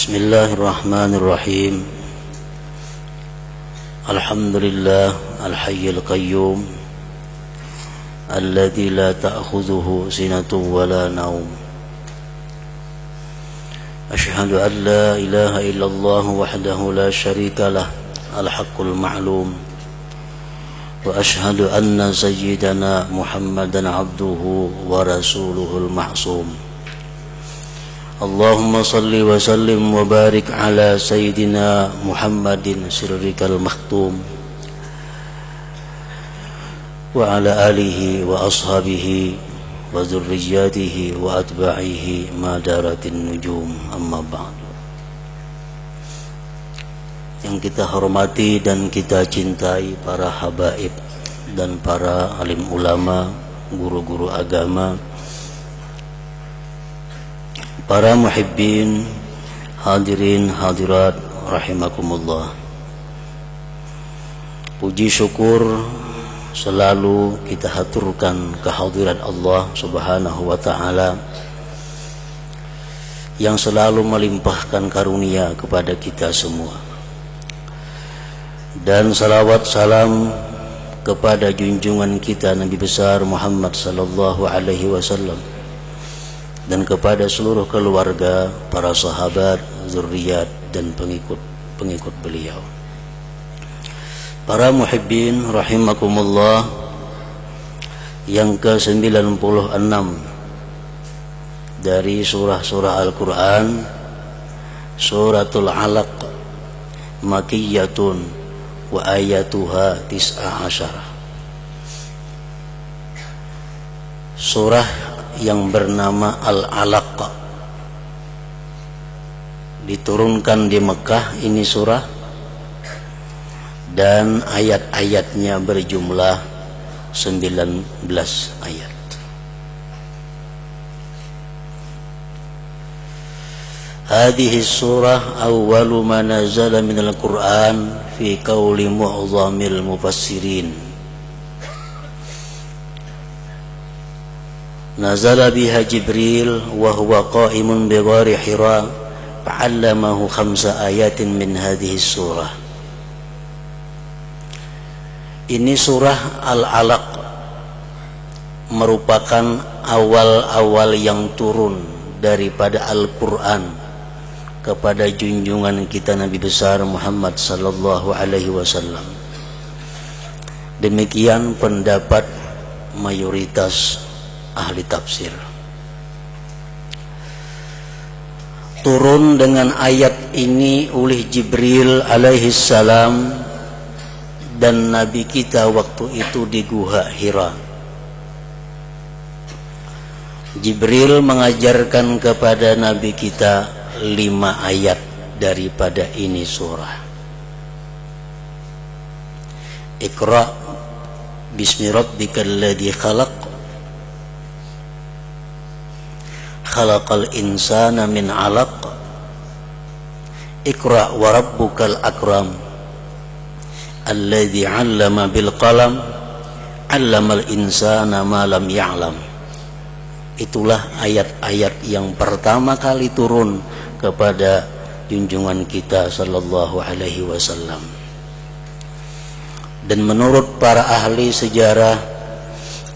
Bismillahirrahmanirrahim. Alhamdulillah al-hayyul qayyum alladzi la ta'khudhuhu sinatun wa la naum. Asyhadu an la ilaha illallah wahdahu la syarika lah al-haqqul ma'lum. Wa asyhadu anna sayyidana Muhammadan abduhu wa rasuluhul ma'sum. Allahumma salli wa sallim wa barik ala sayyidina Muhammadin sirrikal maktum wa ala alihi wa ashabihi wa zurriyatihi wa atba'ihi madaratin nujum, amma ba'du. Yang kita hormati dan kita cintai para habaib dan para alim ulama, guru-guru agama, para muhibbin, hadirin hadirat rahimakumullah. Puji syukur selalu kita haturkan kehadirat Allah Subhanahu wa ta'ala yang selalu melimpahkan karunia kepada kita semua. Dan salawat salam kepada junjungan kita Nabi besar Muhammad sallallahu alaihi wasallam dan kepada seluruh keluarga, para sahabat, zuriat dan pengikut beliau. Para muhibbin rahimakumullah, yang ke-96 dari surah-surah Al-Quran, Suratul Alaq, Makiyyatun wa ayatuha 19. Surah yang bernama Al-Alaq diturunkan di Mekah, ini surah, dan ayat-ayatnya berjumlah 19 ayat. Hadhihi surah awwalu ma nazala minal Qur'an fi qawli mu'zamil mufassirin. Nazala biha Jibril wa huwa qa'imun bi ghari Hira fa'allamahu 5 ayatin min hadhihi surah. Ini surah Al-Alaq merupakan awal-awal yang turun daripada Al-Quran kepada junjungan kita Nabi besar Muhammad sallallahu alaihi wasallam. Demikian pendapat mayoritas ahli tafsir. Turun dengan ayat ini oleh Jibril alaihi salam dan Nabi kita waktu itu di Gua Hira. Jibril mengajarkan kepada Nabi kita 5 ayat daripada ini surah. Iqra bismi rabbikal ladzi khalaq, khalaqal insana min 'alaq, Iqra wa rabbukal akram, alladzi 'allama bil qalam, 'allamal insana ma lam ya'lam. Itulah ayat-ayat yang pertama kali turun kepada junjungan kita sallallahu alaihi wasallam. Dan menurut para ahli sejarah,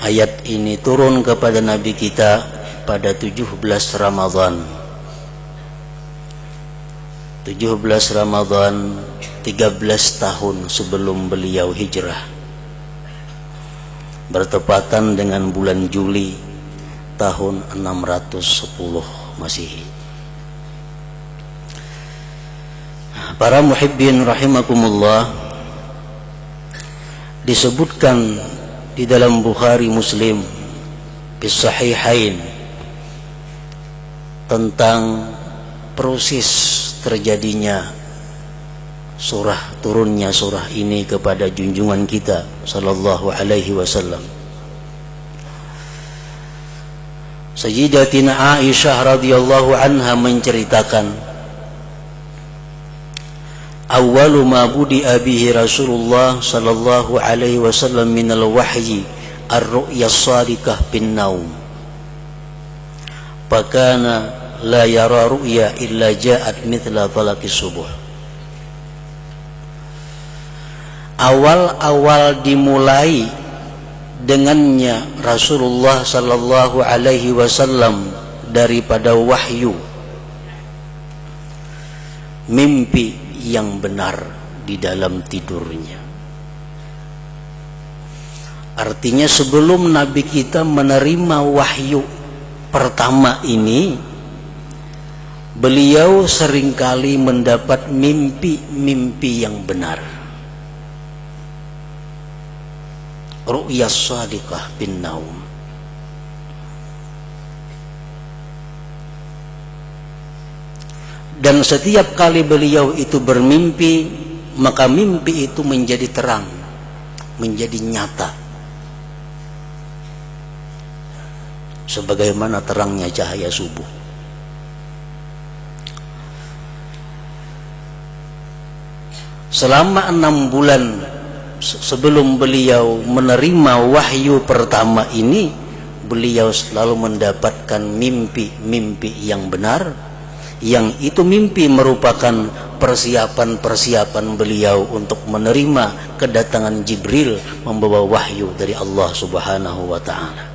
ayat ini turun kepada Nabi kita pada 17 Ramadan. 17 Ramadan 13 tahun sebelum beliau hijrah, bertepatan dengan bulan Juli tahun 610 Masehi. Para muhibbin rahimakumullah, disebutkan di dalam Bukhari Muslim bis sahihain tentang proses terjadinya turunnya surah ini kepada junjungan kita sallallahu alaihi wasallam. Sayyidatina Aisyah radhiyallahu anha menceritakan, awwalu ma budi'a bihi Rasulullah sallallahu alaihi wasallam minal wahyi ar-ru'ya as-sadiqah bin naum. Fakana la yara ru'ya illa ja'at mithla falakis subuh. Awal-awal dimulai dengannya Rasulullah sallallahu alaihi wasallam daripada wahyu, mimpi yang benar di dalam tidurnya. Artinya sebelum Nabi kita menerima wahyu pertama ini, beliau seringkali mendapat mimpi-mimpi yang benar. Ru'ya shadiqah bin naum. Dan setiap kali beliau itu bermimpi, maka mimpi itu menjadi terang, menjadi nyata, sebagaimana terangnya cahaya subuh. Selama 6 bulan sebelum beliau menerima wahyu pertama ini, beliau selalu mendapatkan mimpi-mimpi yang benar, yang itu mimpi merupakan persiapan-persiapan beliau untuk menerima kedatangan Jibril membawa wahyu dari Allah Subhanahu wa ta'ala.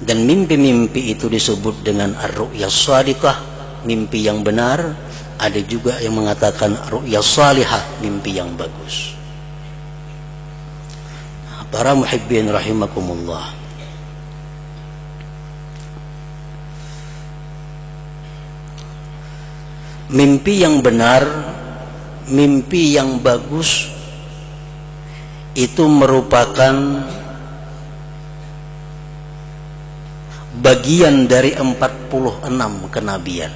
Dan mimpi-mimpi itu disebut dengan ar-ru'ya shadiqah, mimpi yang benar. Ada juga yang mengatakan ru'ya salihah, mimpi yang bagus. Para muhibbin rahimakumullah, mimpi yang benar, mimpi yang bagus itu merupakan bagian dari 46 kenabian.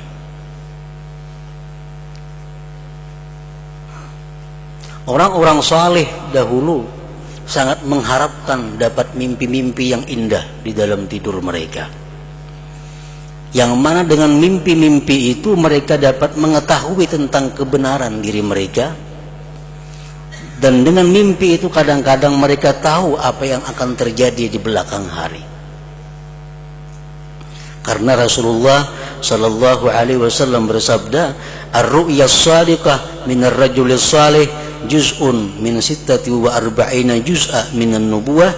Orang-orang saleh dahulu sangat mengharapkan dapat mimpi-mimpi yang indah di dalam tidur mereka, yang mana dengan mimpi-mimpi itu mereka dapat mengetahui tentang kebenaran diri mereka, dan dengan mimpi itu kadang-kadang mereka tahu apa yang akan terjadi di belakang hari. Karena Rasulullah sallallahu alaihi wasallam bersabda, ar-ru'ya shadiqah min ar-rajuli salih juz'un min 46 juz'a minan nubuwah.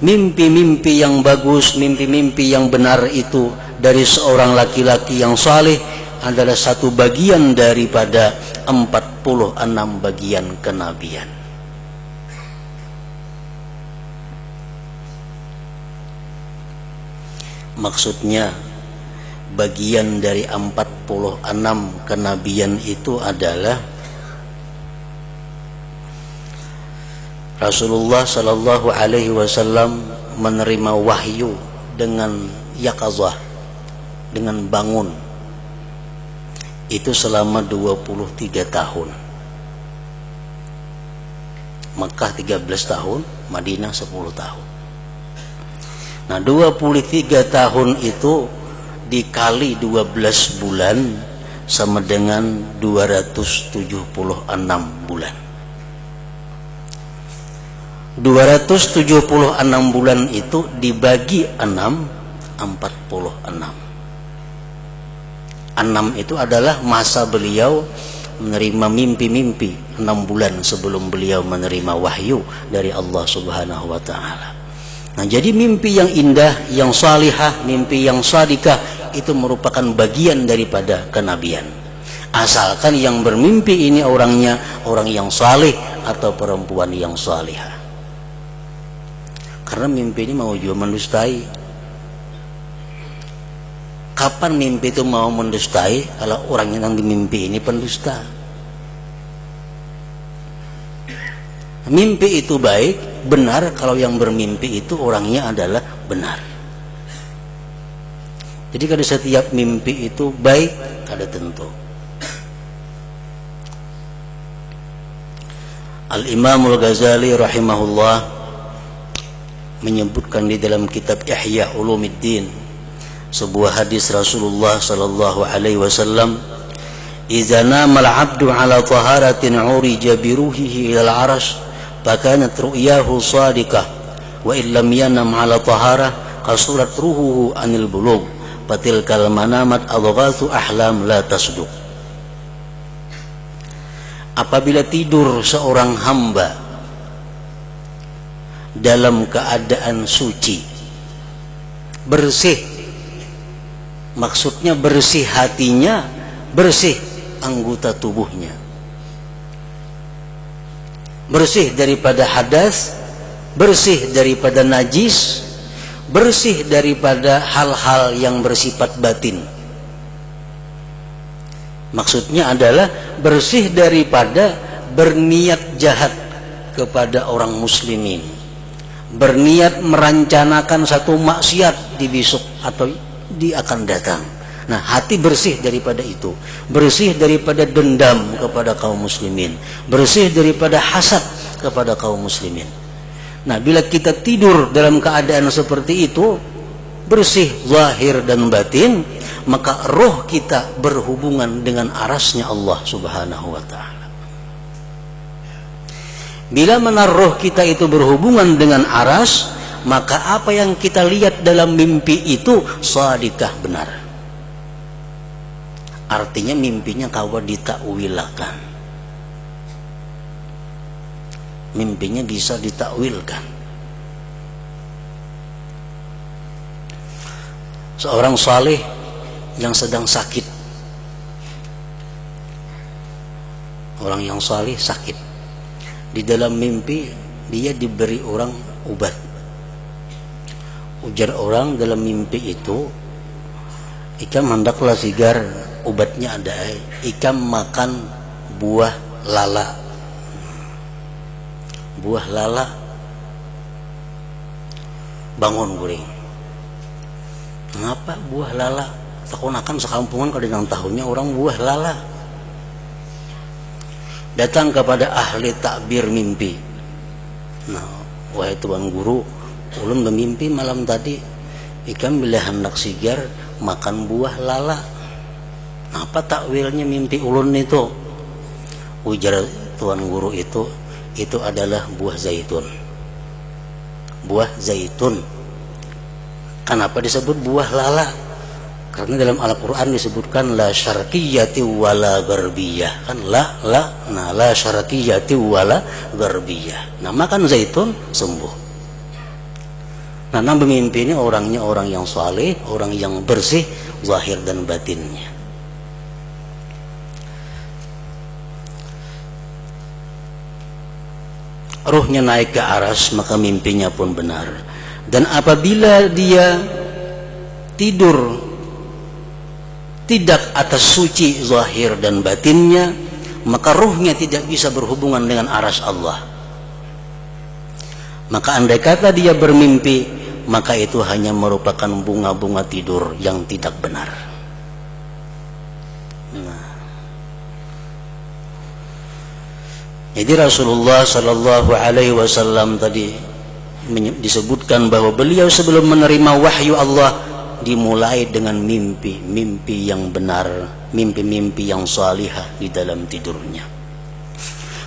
Mimpi-mimpi yang bagus, mimpi-mimpi yang benar itu dari seorang laki-laki yang saleh adalah satu bagian daripada 46 bagian kenabian. Maksudnya bagian dari 46 kenabian itu adalah Rasulullah sallallahu alaihi wasallam menerima wahyu dengan yaqazah, dengan bangun, itu selama 23 tahun. Makkah 13 tahun, Madinah 10 tahun. Nah, 23 tahun itu dikali 12 bulan sama dengan 276 bulan. 276 bulan itu dibagi 6, 46. 6 itu adalah masa beliau menerima mimpi-mimpi, 6 bulan sebelum beliau menerima wahyu dari Allah Subhanahu wa ta'ala. Nah, jadi mimpi yang indah, yang salihah, mimpi yang shadikah itu merupakan bagian daripada kenabian. Asalkan yang bermimpi ini orangnya orang yang saleh atau perempuan yang salihah. Karena mimpi ini mau juga mendustai. Kapan mimpi itu mau mendustai kalau orang yang dimimpi ini pendusta? Mimpi itu baik, benar kalau yang bermimpi itu orangnya adalah benar. Jadi kalau setiap mimpi itu baik, kada tentu. Al-Imam Al-Ghazali rahimahullah menyebutkan di dalam kitab Ihya Ulumuddin sebuah hadis Rasulullah sallallahu alaihi wasallam, "Idza nama al-'abdu 'ala taharatin 'urija bi ruhihi ila al-'arsy, fakanat ru'yahu shadiqah wa illam yanam ala taharah qasurat ruhuhu anil bulugh fatilkal manamat adghathu ahlam la tasduq. Apabila tidur seorang hamba dalam keadaan suci, bersih, maksudnya bersih hatinya, bersih anggota tubuhnya, bersih daripada hadas, bersih daripada najis, bersih daripada hal-hal yang bersifat batin. Maksudnya adalah bersih daripada berniat jahat kepada orang muslimin, berniat merancanakan satu maksiat di besok atau di akan datang. Nah, hati bersih daripada itu, bersih daripada dendam kepada kaum muslimin, bersih daripada hasad kepada kaum muslimin. Nah, bila kita tidur dalam keadaan seperti itu, bersih zahir dan batin, maka roh kita berhubungan dengan arasnya Allah subhanahu wa ta'ala. Bila mana roh kita itu berhubungan dengan aras, maka apa yang kita lihat dalam mimpi itu shadikah, benar. Artinya mimpinya kawa ditakwilakan, mimpinya bisa ditakwilkan. Seorang saleh yang sedang sakit, orang yang saleh sakit, di dalam mimpi dia diberi orang obat. Ujar orang dalam mimpi itu, ikam hendaklah sigar obatnya ada, ikam makan buah lala. Buah lala. Bangun guring. Mengapa buah lala? Takunakan sekampungan kalau dengan tahunnya orang buah lala. Datang kepada ahli takbir mimpi. Nah, wahai tuan guru, ulun bermimpi malam tadi, ikam bila hendak sigar makan buah lala. Apa takwilnya mimpi ulun itu? Ujar tuan guru itu adalah buah zaitun. Buah zaitun. Kenapa disebut buah lala? Karena dalam Al-Quran disebutkan la syarqiyati wala garbiyah. Kan la syarqiyati wala garbiyah. Nah, makan zaitun sembuh. Nah, bermimpi ini orangnya orang yang saleh, orang yang bersih zahir dan batinnya. Ruhnya naik ke aras, maka mimpinya pun benar. Dan apabila dia tidur tidak atas suci zahir dan batinnya, maka ruhnya tidak bisa berhubungan dengan aras Allah. Maka andai kata dia bermimpi, maka itu hanya merupakan bunga-bunga tidur yang tidak benar. Nah, jadi Rasulullah Sallallahu Alaihi Wasallam tadi disebutkan bahwa beliau sebelum menerima wahyu Allah dimulai dengan mimpi yang benar, mimpi yang salihah di dalam tidurnya.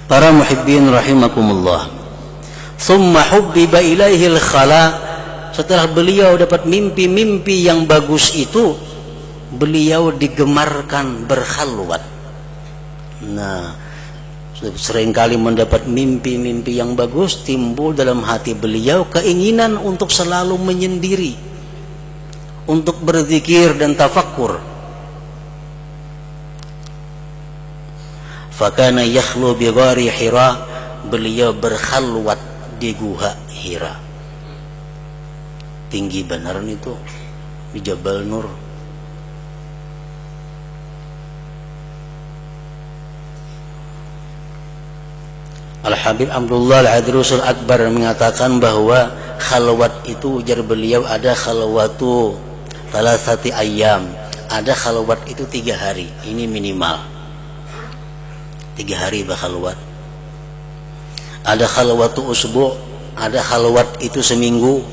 Para muhibbin rahimakumullah. Thumma hubbiba ilaihil khala. Setelah beliau dapat mimpi yang bagus itu, beliau digemarkan berkhalwat. Nah, seringkali mendapat mimpi yang bagus, timbul dalam hati beliau keinginan untuk selalu menyendiri, untuk berzikir dan tafakkur. Fakana yakhlu bi ghari Hira, beliau berkhalwat di Guha Hira. Tinggi benar itu di Jabal Nur. Al-Habib Abdullah Al-Adrusul Akbar mengatakan bahwa khalwat itu, ujar beliau, ada khalwatu thalathati ayyam, ada khalwat itu 3 hari, ini minimal 3 hari berkhalwat. Ada khalwatu usbu', ada khalwat itu seminggu,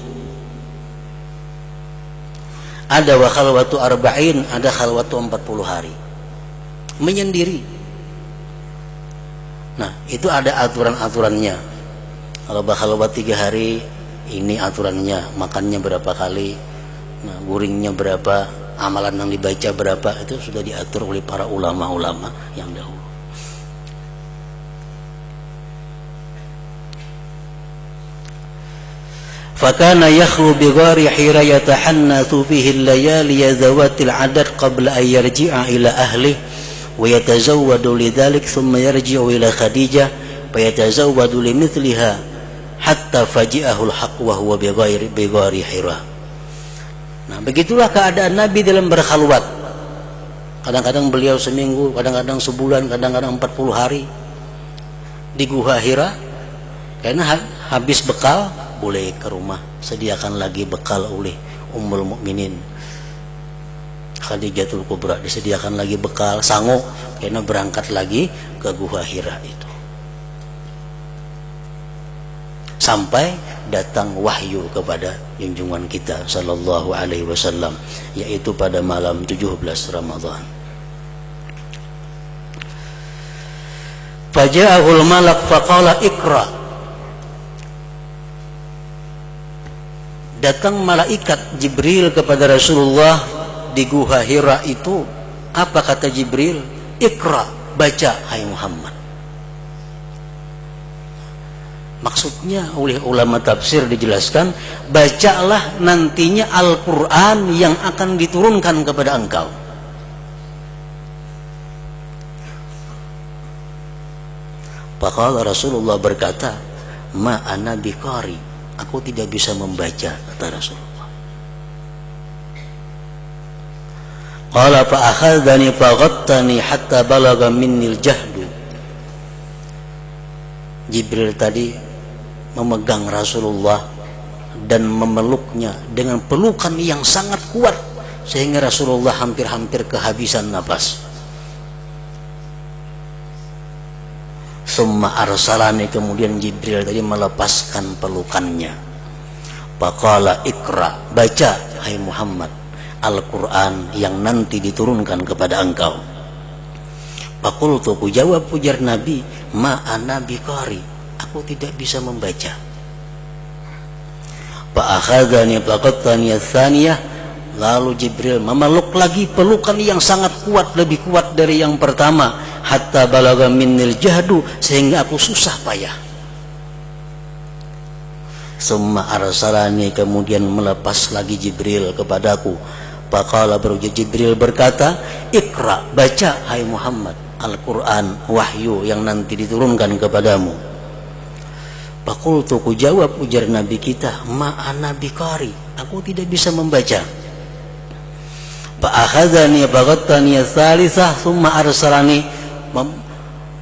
ada wa khalwatu arba'in, ada khalwatu 40 hari menyendiri. Nah, itu ada aturan-aturannya. Kalau berkhalwat 3 hari, ini aturannya, makannya berapa kali, nah, guringnya berapa, amalan yang dibaca berapa, itu sudah diatur oleh para ulama-ulama yang dahulu. فكان يخلو بغار حراء يتحنث فيه الليالي ذوات العدد قبل أن يرجع إلى أهله ويتزود لذلك ثم يرجع إلى خديجة فيتزود لمثلها حتى فجأه الحق وهو بغار حراء. Nah, begitulah keadaan Nabi dalam berkhalwat. Kadang-kadang beliau seminggu, kadang-kadang sebulan, kadang-kadang 40 hari di Gua Hira. Karena habis bekal, boleh ke rumah, sediakan lagi bekal oleh Ummul Mukminin Khadijatul Kubra, disediakan lagi bekal, sanggup karena berangkat lagi ke Gua Hira itu. Sampai datang wahyu kepada junjungan kita sallallahu alaihi wasallam, yaitu pada malam 17 Ramadan. Faja'ahul malak faqala iqra. Datang malaikat Jibril kepada Rasulullah di Gua Hira itu. Apa kata Jibril? Iqra, baca hai Muhammad. Maksudnya oleh ulama tafsir dijelaskan, bacalah nantinya Al-Quran yang akan diturunkan kepada engkau. Maka Rasulullah berkata, ma ana biqari, aku tidak bisa membaca, kata Rasulullah. Qala fa akhadhani faghattani hatta balagha minni al-jahdu. Jibril tadi memegang Rasulullah dan memeluknya dengan pelukan yang sangat kuat sehingga Rasulullah hampir-hampir kehabisan napas. Summa arsalani, kemudian Jibril tadi melepaskan pelukannya. Faqala iqra, baca hai Muhammad Al-Quran yang nanti diturunkan kepada engkau. Faqultu, ku jawab pujar Nabi, ma ana biqari, aku tidak bisa membaca. Fa'akhadhani faqattani ats-tsaniyah, lalu Jibril memeluk lagi pelukan yang sangat kuat, lebih kuat dari yang pertama, hatta balagha minnil jahdu, sehingga aku susah payah. Summa arsalani, kemudian melepas lagi Jibril kepadaku. Faqala, Jibril berkata, iqra, baca hai Muhammad Al-Quran, wahyu yang nanti diturunkan kepadamu. Faqultu, ku jawab ujar Nabi kita, ma ana biqari, aku tidak bisa membaca. Fa'akhadhani faghattani ats-tsalitsah tsumma arsalani,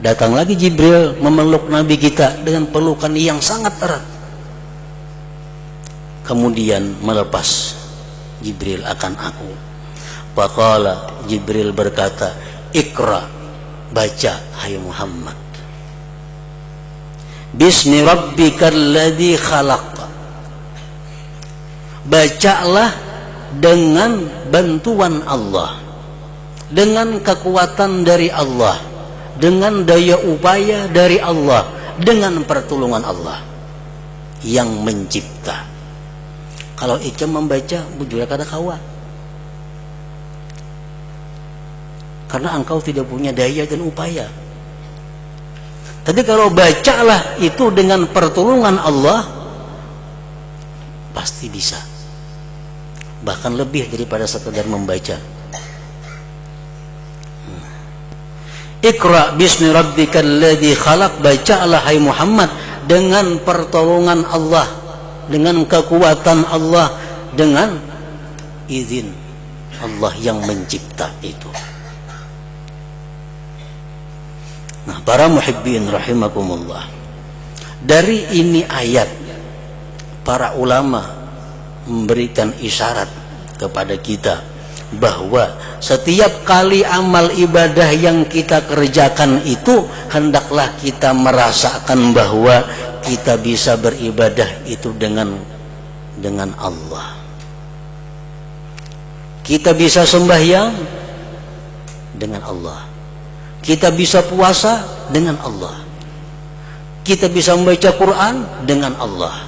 datang lagi Jibril memeluk Nabi kita dengan pelukan yang sangat erat, kemudian melepas Jibril akan aku. Faqala, Jibril berkata, iqra, baca hai Muhammad, bismi rabbikal ladzi khalaq, bacalah dengan bantuan Allah, dengan kekuatan dari Allah, dengan daya upaya dari Allah, dengan pertolongan Allah yang mencipta. Kalau Icam membaca bujur kada kawa, karena engkau tidak punya daya dan upaya. Tapi kalau bacalah itu dengan pertolongan Allah, pasti bisa. Bahkan lebih daripada sekedar membaca. Iqra bismi rabbikal ladzi khalaq, bacalah hai Muhammad dengan pertolongan Allah, dengan kekuatan Allah, dengan izin Allah yang mencipta itu. Nah, para muhibbin rahimakumullah, dari ini ayat para ulama memberikan isyarat kepada kita bahwa setiap kali amal ibadah yang kita kerjakan itu hendaklah kita merasakan bahwa kita bisa beribadah itu dengan Allah. Kita bisa sembahyang dengan Allah. Kita bisa puasa dengan Allah. Kita bisa membaca Quran dengan Allah.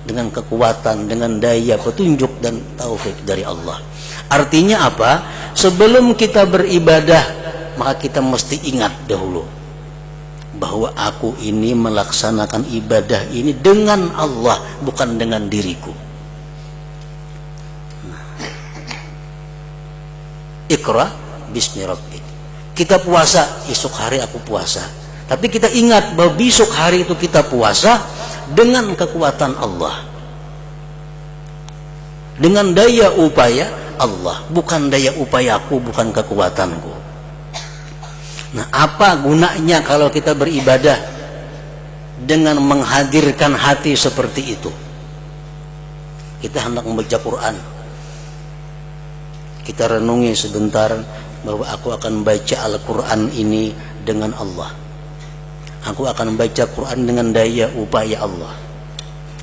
dengan kekuatan, dengan daya, petunjuk dan taufik dari Allah. Artinya apa? Sebelum kita beribadah, maka kita mesti ingat dahulu bahwa aku ini melaksanakan ibadah ini dengan Allah, bukan dengan diriku. Iqra bismi rabbik. Kita puasa, esok hari aku puasa. Tapi kita ingat bahwa besok hari itu kita puasa dengan kekuatan Allah, dengan daya upaya Allah, bukan daya upayaku, bukan kekuatanku. Nah, apa gunanya kalau kita beribadah dengan menghadirkan hati seperti itu? Kita hendak membaca Quran, kita renungi sebentar bahwa aku akan baca Al-Quran ini dengan Allah. Aku akan baca Quran dengan daya upaya Allah.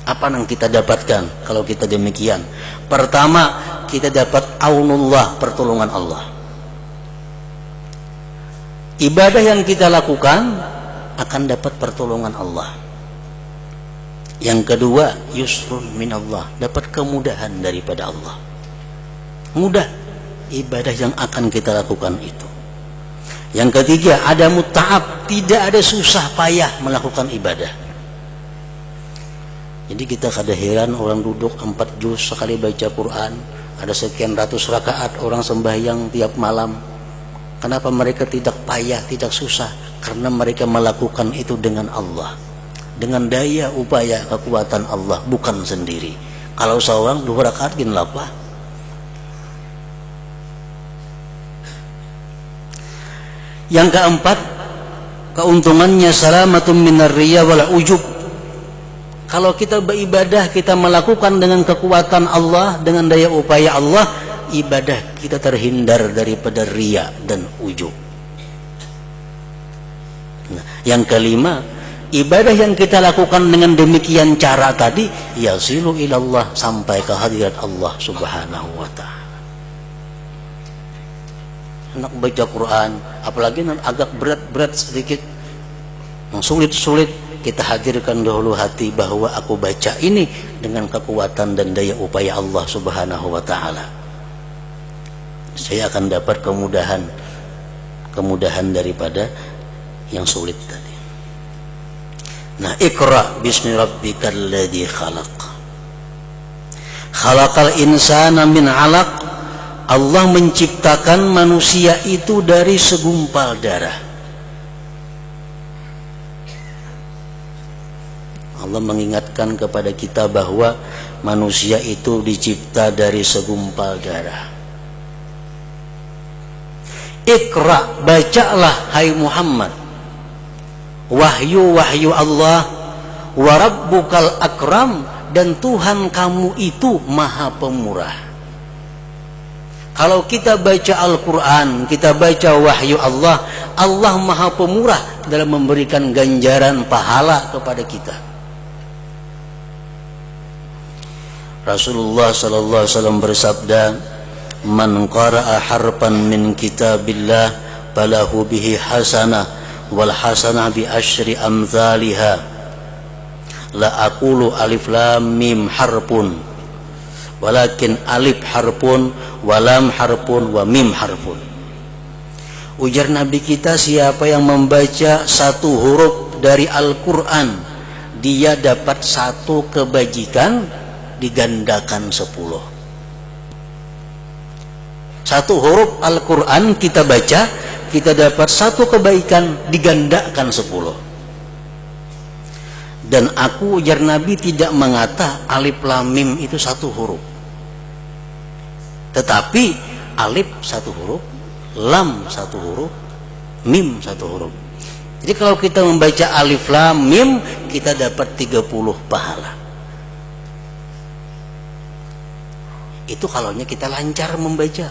Apa yang kita dapatkan kalau kita demikian? Pertama, kita dapat aunullah, pertolongan Allah. Ibadah yang kita lakukan akan dapat pertolongan Allah. Yang kedua, yusrun minallah, dapat kemudahan daripada Allah. Mudah ibadah yang akan kita lakukan itu. Yang ketiga, ada muta'ab, tidak ada susah payah melakukan ibadah. Jadi kita kadang heran orang duduk 4 juz sekali baca Quran, ada sekian ratus rakaat orang sembahyang tiap malam. Kenapa mereka tidak payah, tidak susah? Karena mereka melakukan itu dengan Allah, dengan daya upaya kekuatan Allah, bukan sendiri. Kalau seorang 2 rakaat gin apa? Yang keempat, keuntungannya salamatun minar riya wal ujub. Kalau kita beribadah, kita melakukan dengan kekuatan Allah, dengan daya upaya Allah, ibadah kita terhindar daripada riya dan ujub. Nah, yang kelima, ibadah yang kita lakukan dengan demikian cara tadi, yasilu ilallah, sampai ke hadirat Allah subhanahu wa ta'ala. Hendak baca Quran, apalagi agak berat-berat sedikit, yang sulit-sulit, kita hadirkan dahulu hati bahwa aku baca ini dengan kekuatan dan daya upaya Allah subhanahu wa ta'ala. Saya akan dapat kemudahan daripada yang sulit tadi. Nah, Iqra bismi rabbikal ladzi khalaq. Khalaqal insana min 'alaq. Allah menciptakan manusia itu dari segumpal darah. Allah mengingatkan kepada kita bahwa manusia itu dicipta dari segumpal darah. Iqra, bacalah hai Muhammad, wahyu Allah, wa rabbukal akram, dan Tuhan kamu itu maha pemurah. Kalau kita baca Al-Quran, kita baca wahyu Allah, Allah maha pemurah dalam memberikan ganjaran pahala kepada kita. Rasulullah sallallahu alaihi wasallam bersabda, "Man qara'a harfan min kitabillah falahu bihi hasanah wal hasanah bi asyri amsalihha. La aqulu alif lam mim harfun, walakin alif harfun, walam harfun, wa mim harfun." Ujar Nabi kita, siapa yang membaca satu huruf dari Al-Quran, dia dapat satu kebajikan digandakan 10. Satu huruf Al-Quran kita baca, kita dapat satu kebaikan digandakan 10. Dan aku, ujar Nabi, tidak mengata alif lam mim itu satu huruf, tetapi alif satu huruf, lam satu huruf, mim satu huruf. Jadi kalau kita membaca alif lam mim, kita dapat 30 pahala. Itu kalaunya kita lancar membaca.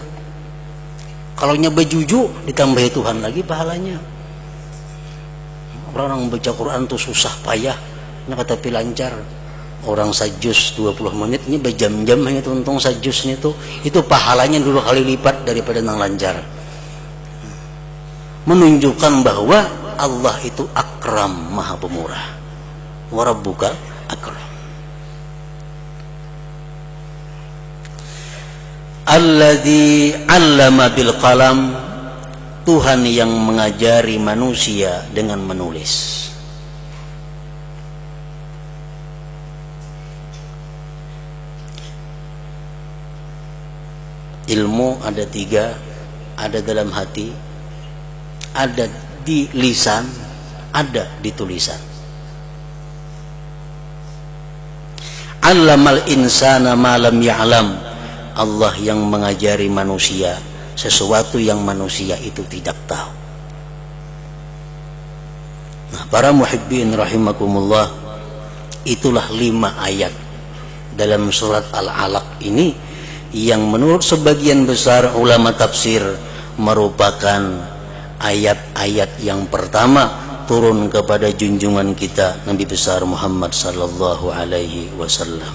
Kalaunya bejuju, ditambahi Tuhan lagi pahalanya. Orang membaca Quran tuh susah payah, ini tapi lancar. Orang sajus 20 menit, ini berjam-jam hanya untung sajusnya itu pahalanya 2 kali lipat daripada yang lancar. Menunjukkan bahwa Allah itu akram, maha pemurah. Wa rabbuka akram. Alladzi 'allama bil qalam, Tuhan yang mengajari manusia dengan menulis. Ilmu ada 3, ada dalam hati, ada di lisan, ada di tulisan. Allamal insana ma lam ya'lam, Allah yang mengajari manusia sesuatu yang manusia itu tidak tahu. Nah, para muhibbin rahimakumullah, itulah 5 ayat dalam surat Al-Alaq ini yang menurut sebagian besar ulama tafsir merupakan ayat-ayat yang pertama turun kepada junjungan kita Nabi besar Muhammad sallallahu alaihi wasallam.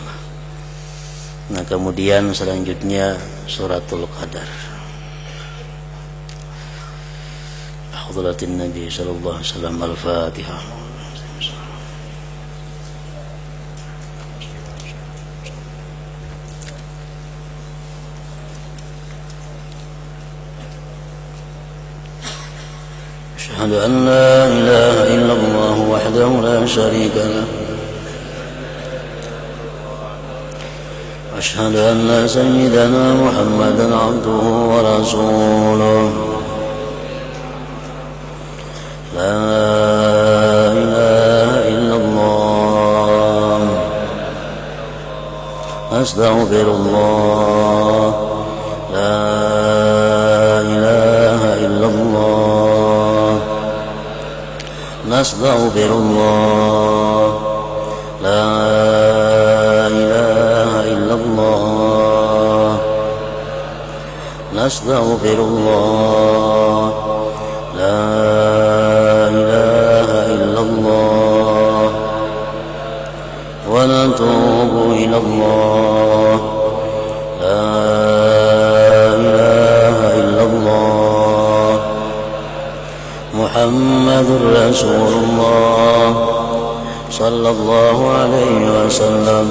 Nah, kemudian selanjutnya suratul Qadar. Hadratin Nabi sallallahu alaihi wasallam. Al-Fatihah. أشهد أن لا إله إلا الله وحده لا شريك له أشهد أن سيدنا محمدا عبده ورسوله لا إله إلا الله أستغفر الله لا إله إلا الله نستغفر الله لا إله إلا الله نستغفر الله لا إله إلا الله ونتوب إلى الله لا إله إلا الله محمد رسول الله صلى الله عليه وسلم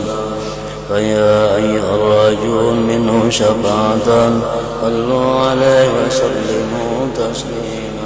فيا أيها الرجل منه شفاعة صلوا عليه وسلموا تسليما.